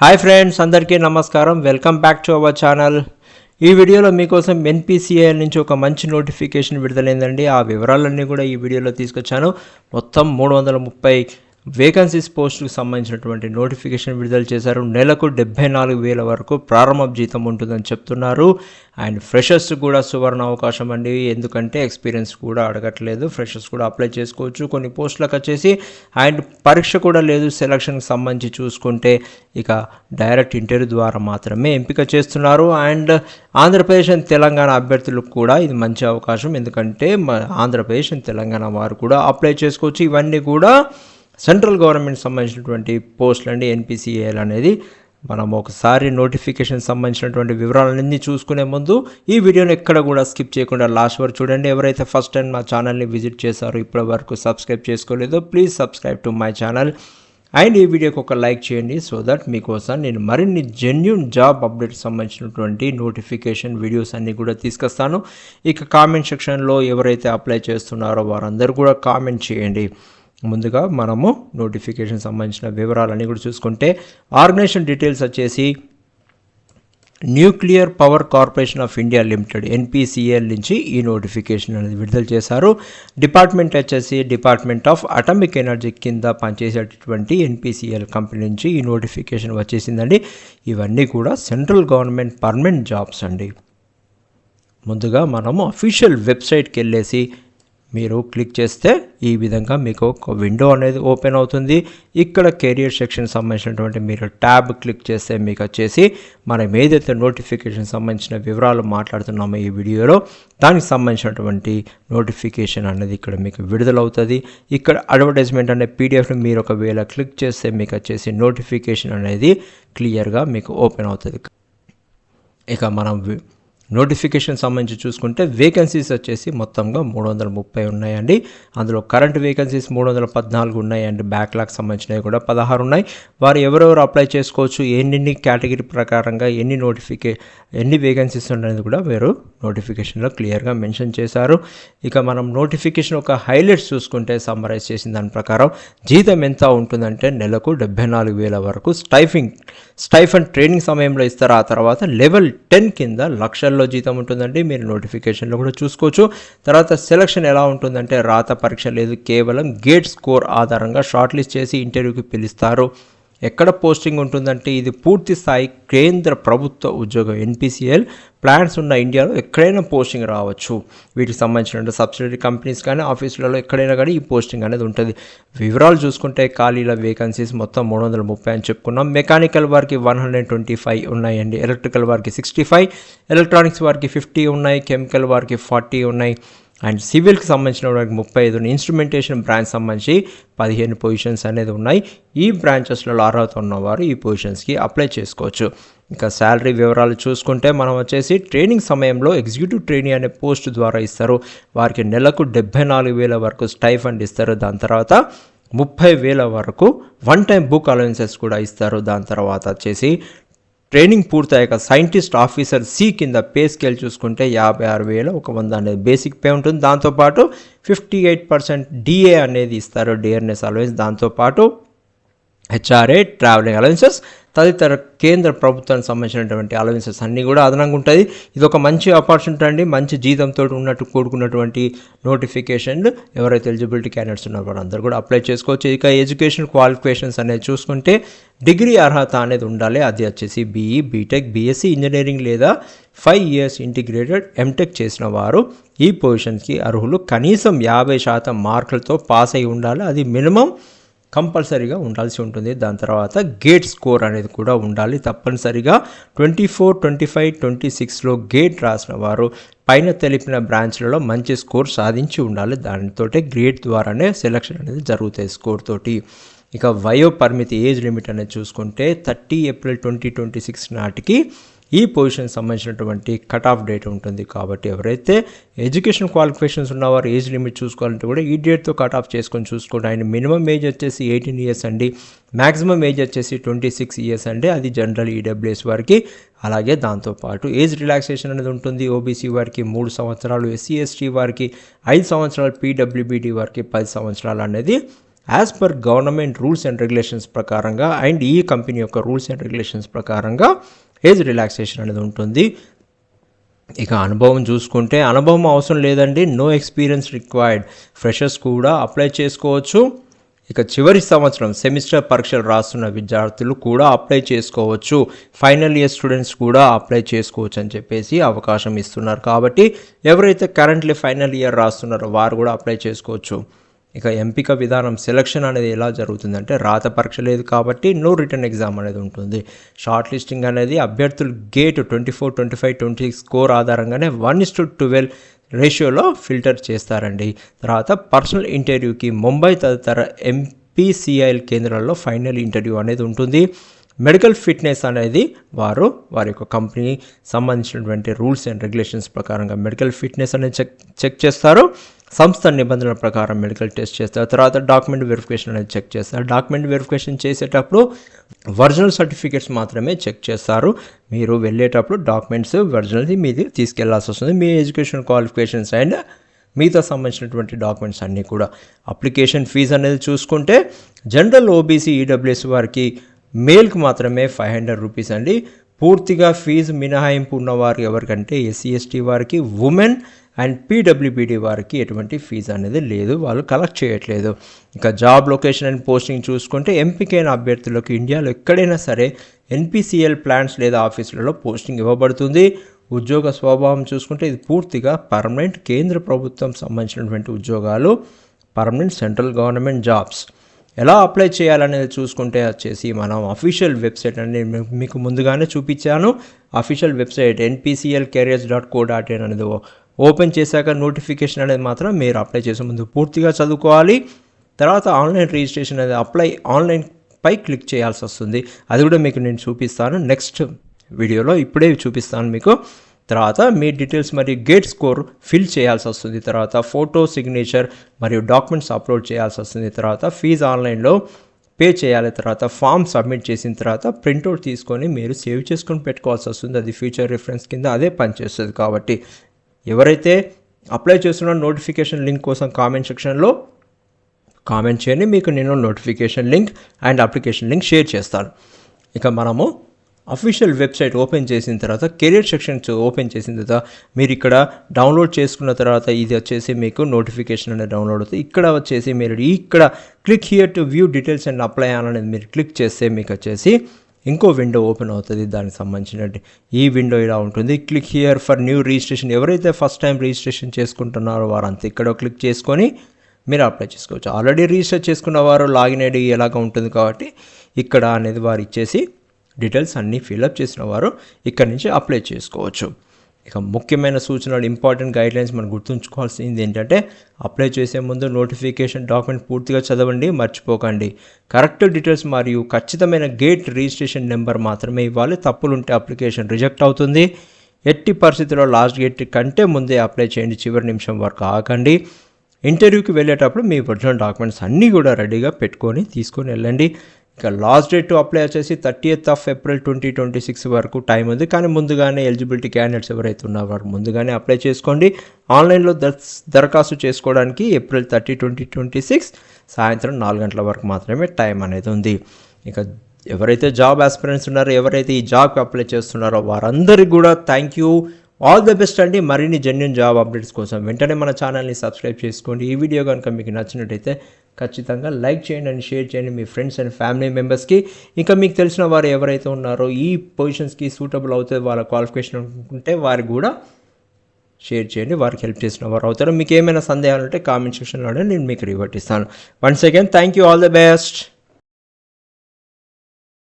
Hi friends, అందరికీ నమస్కారం. Welcome back to our channel. ఈ వీడియోలో మీకోసం ఎన్పిసిఐ నుంచి ఒక మంచి నోటిఫికేషన్ విడుదలైందండి. ఆ వివరాలన్నీ కూడా ఈ వీడియోలో తీసుకొచ్చాను. మొత్తం 330 వేకెన్సీస్ పోస్టుకు సంబంధించినటువంటి నోటిఫికేషన్ విడుదల చేశారు. నెలకు 74,000 వరకు ప్రారంభ జీతం ఉంటుందని చెప్తున్నారు. అండ్ ఫ్రెషర్స్ కూడా సువర్ణ అవకాశం అండి, ఎందుకంటే ఎక్స్పీరియన్స్ కూడా అడగట్లేదు. ఫ్రెషర్స్ కూడా అప్లై చేసుకోవచ్చు కొన్ని పోస్టులకు వచ్చేసి. అండ్ పరీక్ష కూడా లేదు. సెలక్షన్కి సంబంధించి చూసుకుంటే ఇక డైరెక్ట్ ఇంటర్వ్యూ ద్వారా మాత్రమే ఎంపిక చేస్తున్నారు. అండ్ ఆంధ్రప్రదేశ్ అండ్ తెలంగాణ అభ్యర్థులకు కూడా ఇది మంచి అవకాశం, ఎందుకంటే ఆంధ్రప్రదేశ్ అండ్ తెలంగాణ వారు కూడా అప్లై చేసుకోవచ్చు. ఇవన్నీ కూడా సెంట్రల్ గవర్నమెంట్ సంబంధించినటువంటి పోస్టులు అండి. ఎన్పిసిఐలు అనేది మనం ఒకసారి నోటిఫికేషన్ సంబంధించినటువంటి వివరాలన్నీ చూసుకునే ముందు ఈ వీడియోని ఎక్కడ కూడా స్కిప్ చేయకుండా లాస్ట్ వరకు చూడండి. ఎవరైతే ఫస్ట్ టైం మా ఛానల్ని విజిట్ చేశారో ఇప్పటి వరకు సబ్స్క్రైబ్ చేసుకోలేదో please subscribe to my channel. And ఈ వీడియోకి ఒక లైక్ చేయండి, సో దట్ మీకోసం నేను మరిన్ని జెన్యూన్ జాబ్ అప్డేట్ సంబంధించినటువంటి నోటిఫికేషన్ వీడియోస్ అన్నీ కూడా తీసుకొస్తాను. ఇక కామెంట్ సెక్షన్లో ఎవరైతే అప్లై చేస్తున్నారో వారందరూ కూడా కామెంట్ చేయండి. ముందుగా మనము నోటిఫికేషన్ సంబంధించిన వివరాలన్నీ కూడా చూసుకుంటే ఆర్గనైజేషన్ డీటెయిల్స్ వచ్చేసి nuclear power corporation of India limited NPCL నుంచి ఈ నోటిఫికేషన్ అనేది విడుదల చేశారు. డిపార్ట్మెంట్ వచ్చేసి డిపార్ట్మెంట్ ఆఫ్ అటామిక్ ఎనర్జీ కింద పనిచేసేటటువంటి ఎన్పిసిఎల్ కంపెనీ నుంచి ఈ నోటిఫికేషన్ వచ్చేసిందండి. ఇవన్నీ కూడా సెంట్రల్ గవర్నమెంట్ పర్మనెంట్ జాబ్స్ అండి. ముందుగా మనము అఫీషియల్ వెబ్సైట్కి వెళ్ళేసి మీరు క్లిక్ చేస్తే ఈ విధంగా మీకు ఒక విండో అనేది ఓపెన్ అవుతుంది. ఇక్కడ కెరియర్ సెక్షన్ సంబంధించినటువంటి మీరు ట్యాబ్ క్లిక్ చేస్తే మీకు వచ్చేసి మనం ఏదైతే నోటిఫికేషన్ సంబంధించిన వివరాలు మాట్లాడుతున్నామో ఈ వీడియోలో దానికి సంబంధించినటువంటి నోటిఫికేషన్ అనేది ఇక్కడ మీకు విడుదలవుతుంది. ఇక్కడ అడ్వర్టైజ్మెంట్ అనే పీడిఎఫ్ని మీరు ఒకవేళ క్లిక్ చేస్తే మీకు వచ్చేసి నోటిఫికేషన్ అనేది క్లియర్గా మీకు ఓపెన్ అవుతుంది. ఇక మనం నోటిఫికేషన్ సంబంధించి చూసుకుంటే వేకెన్సీస్ వచ్చేసి మొత్తంగా 330 ఉన్నాయండి. అందులో కరెంట్ వేకెన్సీస్ 314 ఉన్నాయి. అండ్ బ్యాక్లాగ్ సంబంధించినవి కూడా 16 ఉన్నాయి. వారు ఎవరెవరు అప్లై చేసుకోవచ్చు, ఎన్ని కేటగిరీ ప్రకారంగా ఎన్ని వేకెన్సీస్ అనేది కూడా వీరు నోటిఫికేషన్లో క్లియర్గా మెన్షన్ చేశారు. ఇక మనం నోటిఫికేషన్ ఒక హైలైట్స్ చూసుకుంటే సమ్మరైజ్ చేసిన దాని ప్రకారం జీతం ఎంత ఉంటుందంటే నెలకు 74,000 వరకు స్టైఫండ్ ట్రైనింగ్ సమయంలో ఇస్తారు. ఆ తర్వాత లెవెల్ 10 కింద లక్షల్లో జీతం ఉంటుందండి. మీరు నోటిఫికేషన్లో కూడా చూసుకోవచ్చు. తర్వాత సెలక్షన్ ఎలా ఉంటుందంటే రాత పరీక్ష లేదు, కేవలం గేట్ స్కోర్ ఆధారంగా షార్ట్ లిస్ట్ చేసి ఇంటర్వ్యూకి పిలుస్తారు. ఎక్కడ పోస్టింగ్ ఉంటుందంటే ఇది పూర్తి స్థాయి కేంద్ర ప్రభుత్వ ఉద్యోగం. ఎన్పిసిఎల్ ప్లాన్స్ ఉన్న ఇండియాలో ఎక్కడైనా పోస్టింగ్ రావచ్చు. వీటికి సంబంధించిన సబ్సిడరీ కంపెనీస్ కానీ ఆఫీసులలో ఎక్కడైనా కానీ ఈ పోస్టింగ్ అనేది ఉంటుంది. వివరాలు చూసుకుంటే ఖాళీల వేకెన్సీస్ మొత్తం 330 అని చెప్పుకున్నాం. మెకానికల్ వారికి 125 ఉన్నాయండి, ఎలక్ట్రికల్ వారికి 65, ఎలక్ట్రానిక్స్ వారికి 50 ఉన్నాయి, కెమికల్ వారికి 40 ఉన్నాయి. అండ్ సివిల్కి సంబంధించిన వారికి 35, ఇన్స్ట్రుమెంటేషన్ బ్రాంచ్ సంబంధించి 15 పొజిషన్స్ అనేది ఉన్నాయి. ఈ బ్రాంచెస్లలో అర్హత ఉన్నవారు ఈ పొజిషన్స్కి అప్లై చేసుకోవచ్చు. ఇంకా శాలరీ వివరాలు చూసుకుంటే మనం వచ్చేసి ట్రైనింగ్ సమయంలో ఎగ్జిక్యూటివ్ ట్రైనింగ్ అనే పోస్ట్ ద్వారా ఇస్తారు. వారికి నెలకు 74,000 వరకు స్టైఫండ్ ఇస్తారు. దాని తర్వాత 30,000 వరకు వన్ టైం బుక్ అలవెన్సెస్ కూడా ఇస్తారు. దాని తర్వాత వచ్చేసి ట్రైనింగ్ పూర్తయ్యాక సైంటిస్ట్ ఆఫీసర్ సి కింద పే స్కేల్ చూసుకుంటే 56,100 అనేది బేసిక్ పే ఉంటుంది. దాంతోపాటు 58% డిఏ అనేది ఇస్తారు, డియర్నెస్ అలవెన్స్. దాంతోపాటు హెచ్ఆర్ఏ, ట్రావెలింగ్ అలవెన్సెస్ తదితర కేంద్ర ప్రభుత్వానికి సంబంధించినటువంటి అలవెన్సెస్ అన్నీ కూడా అదనంగా ఉంటుంది. ఇది ఒక మంచి ఆపర్చునిటీ అండి, మంచి జీతంతో కూడుకున్నటువంటి నోటిఫికేషన్. ఎవరైతే ఎలిజిబిలిటీ క్యాండిడేట్స్ ఉన్నారో వాళ్ళందరూ కూడా అప్లై చేసుకోవచ్చు. ఇక ఎడ్యుకేషన్ క్వాలిఫికేషన్స్ అనేది చూసుకుంటే డిగ్రీ అర్హత అనేది ఉండాలి. అది వచ్చేసి బీఈ, బీటెక్, బీఎస్సీ ఇంజనీరింగ్ లేదా 5 years ఇంటిగ్రేటెడ్ ఎంటెక్ చేసిన వారు ఈ పొజిషన్స్కి అర్హులు. కనీసం 50% మార్కులతో పాస్ అయి ఉండాలి. అది మినిమం కంపల్సరీగా ఉండాల్సి ఉంటుంది. దాని తర్వాత గేట్ స్కోర్ అనేది కూడా ఉండాలి తప్పనిసరిగా. 24, 25, 26లో గేట్ రాసిన వారు పైన తెలిపిన బ్రాంచ్లలో మంచి స్కోర్ సాధించి ఉండాలి. దానితో గ్రేడ్ ద్వారానే సెలక్షన్ అనేది జరుగుతాయి స్కోర్ తోటి. ఇక వయో పరిమితి ఏజ్ లిమిట్ అనేది చూసుకుంటే 30 April 2026 నాటికి ఈ పొజిషన్ సంబంధించినటువంటి కట్ ఆఫ్ డేట్ ఉంటుంది. కాబట్టి ఎవరైతే ఎడ్యుకేషన్ క్వాలిఫికేషన్స్ ఉన్నవారు ఏజ్ లిమిట్ చూసుకోవాలంటే కూడా ఈ డేట్తో కట్ ఆఫ్ చేసుకొని చూసుకోండి. ఆయన మినిమం ఏజ్ వచ్చేసి 18 years అండి, మ్యాక్సిమం ఏజ్ వచ్చేసి 26 years అండి. అది జనరల్ ఈడబ్ల్యూఎస్ వారికి. అలాగే దాంతోపాటు ఏజ్ రిలాక్సేషన్ అనేది ఉంటుంది. ఓబీసీ వారికి 3 సంవత్సరాలు, ఎస్సీ ఎస్టీ వారికి 5 సంవత్సరాలు, పీడబ్ల్యూబీడీ వారికి 10 సంవత్సరాలు అనేది as per government rules and regulations ప్రకారంగా అండ్ ఈ కంపెనీ యొక్క రూల్స్ అండ్ రెగ్యులేషన్స్ ప్రకారంగా ఏజ్ రిలాక్సేషన్ అనేది ఉంటుంది. ఇక అనుభవం చూసుకుంటే అనుభవం అవసరం లేదండి, నో ఎక్స్పీరియన్స్ రిక్వైర్డ్, ఫ్రెషర్స్ కూడా అప్లై చేసుకోవచ్చు. ఇక చివరి సంవత్సరం సెమిస్టర్ పరీక్షలు రాస్తున్న విద్యార్థులు కూడా అప్లై చేసుకోవచ్చు, ఫైనల్ ఇయర్ స్టూడెంట్స్ కూడా అప్లై చేసుకోవచ్చు అని చెప్పేసి అవకాశం ఇస్తున్నారు. కాబట్టి ఎవరైతే కరెంట్లీ ఫైనల్ ఇయర్ రాస్తున్నారో వారు కూడా అప్లై చేసుకోవచ్చు. ఇక ఎంపిక విధానం సెలక్షన్ అనేది ఎలా జరుగుతుందంటే రాత పరీక్ష లేదు కాబట్టి నో రిటర్న్ ఎగ్జామ్ అనేది ఉంటుంది. షార్ట్ లిస్టింగ్ అనేది అభ్యర్థులు గేట్ 24, 25, 26 స్కోర్ ఆధారంగానే 1:12 రేషియోలో ఫిల్టర్ చేస్తారండి. తర్వాత పర్సనల్ ఇంటర్వ్యూకి ముంబై తదితర MPCIL కేంద్రాల్లో ఫైనల్ ఇంటర్వ్యూ అనేది ఉంటుంది. మెడికల్ ఫిట్నెస్ అనేది వారి యొక్క కంపెనీ సంబంధించినటువంటి రూల్స్ అండ్ రెగ్యులేషన్స్ ప్రకారంగా మెడికల్ ఫిట్నెస్ అనేది చెక్ చేస్తారు. సంస్థ నిబంధనల ప్రకారం మెడికల్ టెస్ట్ చేస్తారు. తర్వాత డాక్యుమెంట్ వెరిఫికేషన్ అనేది చెక్ చేస్తారు. డాక్యుమెంట్ వెరిఫికేషన్ చేసేటప్పుడు ఒరిజినల్ సర్టిఫికేట్స్ మాత్రమే చెక్ చేస్తారు. మీరు వెళ్ళేటప్పుడు డాక్యుమెంట్స్ ఒరిజినల్ది మీది తీసుకెళ్లాల్సి వస్తుంది, మీ ఎడ్యుకేషన్ క్వాలిఫికేషన్స్ అండ్ మీతో సంబంధించినటువంటి డాక్యుమెంట్స్ అన్నీ కూడా. అప్లికేషన్ ఫీజు అనేది చూసుకుంటే జనరల్ OBC EWS వారికి మేల్కి మాత్రమే 500 రూపీస్ అండి. పూర్తిగా ఫీజు మినహాయింపు ఉన్నవారు ఎవరికంటే SC ST వారికి, ఉమెన్ అండ్ PWBD వారికి ఎటువంటి ఫీజు అనేది లేదు, వాళ్ళు కలెక్ట్ చేయట్లేదు. ఇక జాబ్ లొకేషన్ అండ్ పోస్టింగ్ చూసుకుంటే ఎంపికైన అభ్యర్థులకు ఇండియాలో ఎక్కడైనా సరే NPCL ప్లాంట్స్ లేదా ఆఫీసులలో పోస్టింగ్ ఇవ్వబడుతుంది. ఉద్యోగ స్వభావం చూసుకుంటే ఇది పూర్తిగా పర్మనెంట్ కేంద్ర ప్రభుత్వం సంబంధించినటువంటి ఉద్యోగాలు, పర్మనెంట్ సెంట్రల్ గవర్నమెంట్ జాబ్స్. ఎలా అప్లై చేయాలనేది చూసుకుంటే వచ్చేసి మనం అఫీషియల్ వెబ్సైట్ అనేది మీకు ముందుగానే చూపించాను. అఫీషియల్ వెబ్సైట్ npclcareers.co.in అనేది ఓపెన్ చేశాక నోటిఫికేషన్ అనేది మాత్రం మీరు అప్లై చేసే ముందు పూర్తిగా చదువుకోవాలి. తర్వాత ఆన్లైన్ రిజిస్ట్రేషన్ అనేది అప్లై ఆన్లైన్ పై క్లిక్ చేయాల్సి వస్తుంది. అది కూడా మీకు నేను చూపిస్తాను నెక్స్ట్ వీడియోలో, ఇప్పుడే చూపిస్తాను మీకు. తర్వాత మీ డీటెయిల్స్ మరియు గేట్ స్కోర్ ఫిల్ చేయాల్సి వస్తుంది. తర్వాత ఫోటో, సిగ్నేచర్ మరియు డాక్యుమెంట్స్ అప్లోడ్ చేయాల్సి వస్తుంది. తర్వాత ఫీజు ఆన్లైన్లో పే చేయాలి. తర్వాత ఫామ్ సబ్మిట్ చేసిన తర్వాత ప్రింట్అవుట్ తీసుకొని మీరు సేవ్ చేసుకొని పెట్టుకోవాల్సి వస్తుంది. అది ఫ్యూచర్ రిఫరెన్స్ కింద అదే పనిచేస్తుంది. కాబట్టి ఎవరైతే అప్లై చేస్తున్న నోటిఫికేషన్ లింక్ కోసం కామెంట్ సెక్షన్లో కామెంట్ చేయండి, మీకు నేను notification link and application link share చేస్తాను. ఇక మనము అఫీషియల్ వెబ్సైట్ ఓపెన్ చేసిన తర్వాత కెరియర్ సెక్షన్స్ ఓపెన్ చేసిన తర్వాత మీరు ఇక్కడ డౌన్లోడ్ చేసుకున్న తర్వాత ఇది వచ్చేసి మీకు నోటిఫికేషన్ అనేది డౌన్లోడ్ అవుతుంది. ఇక్కడ వచ్చేసి మీరు ఇక్కడ click here to view details and apply అనేది మీరు క్లిక్ చేస్తే మీకు వచ్చేసి ఇంకో విండో ఓపెన్ అవుతుంది. దానికి సంబంధించినట్టు ఈ విండో ఇలా ఉంటుంది. Click here for new registration, ఎవరైతే ఫస్ట్ టైం రిజిస్ట్రేషన్ చేసుకుంటున్నారో వారంతా ఇక్కడ క్లిక్ చేసుకొని మీరు అప్లై చేసుకోవచ్చు. ఆల్రెడీ రిజిస్టర్ చేసుకున్న వారు లాగిన్ ఐడి ఎలాగ ఉంటుంది కాబట్టి ఇక్కడ అనేది వారు ఇచ్చేసి డీటెయిల్స్ అన్నీ ఫిల్అప్ చేసిన వారు ఇక్కడ నుంచి అప్లై చేసుకోవచ్చు. ఇక ముఖ్యమైన సూచనలు, ఇంపార్టెంట్ గైడ్లైన్స్ మనం గుర్తుంచుకోవాల్సింది ఏంటంటే అప్లై చేసే ముందు నోటిఫికేషన్ డాక్యుమెంట్ పూర్తిగా చదవండి, మర్చిపోకండి. కరెక్ట్ డీటెయిల్స్ మరియు ఖచ్చితమైన గేట్ రిజిస్ట్రేషన్ నెంబర్ మాత్రమే ఇవ్వాలి. తప్పులుంటే అప్లికేషన్ రిజెక్ట్ అవుతుంది. ఎట్టి పరిస్థితుల్లో లాస్ట్ గేట్ కంటే ముందే అప్లై చేయండి, చివరి నిమిషం వరకు ఆగండి. ఇంటర్వ్యూకి వెళ్ళేటప్పుడు మీ ఒరిజినల్ డాక్యుమెంట్స్ అన్నీ కూడా రెడీగా పెట్టుకొని తీసుకొని వెళ్ళండి. ఇక లాస్ట్ డేట్ టు అప్లై వచ్చేసి 30th April 2026 వరకు టైం ఉంది. కానీ ముందుగానే ఎలిజిబిలిటీ క్యాండిడేట్స్ ఎవరైతే ఉన్నారో ముందుగానే అప్లై చేసుకోండి. ఆన్లైన్లో దరఖాస్తు చేసుకోవడానికి April 30, 2026 సాయంత్రం 4 గంటల వరకు మాత్రమే టైం అనేది ఉంది. ఇక ఎవరైతే జాబ్ ఆస్పిరెంట్స్ ఉన్నారో, ఎవరైతే ఈ జాబ్కి అప్లై చేస్తున్నారో వారందరికీ కూడా thank you, all the best అండి. మరిన్ని జెన్యూన్ జాబ్ అప్డేట్స్ కోసం వెంటనే మన ఛానల్ని సబ్స్క్రైబ్ చేసుకోండి. ఈ వీడియో కనుక మీకు నచ్చినట్టయితే ఖచ్చితంగా లైక్ చేయండి అండ్ షేర్ చేయండి మీ ఫ్రెండ్స్ అండ్ ఫ్యామిలీ మెంబర్స్కి. ఇంకా మీకు తెలిసిన వారు ఎవరైతే ఉన్నారో ఈ పొజిషన్స్కి సూటబుల్ అవుతుంది, వాళ్ళ క్వాలిఫికేషన్ ఉంటే వారికి కూడా షేర్ చేయండి, వారికి హెల్ప్ చేసిన వారు అవుతారు. మీకు ఏమైనా సందేహాలు ఉంటే కామెంట్ సెక్షన్లో నేను మీకు రివర్ట్ ఇస్తాను. Once again thank you, all the best.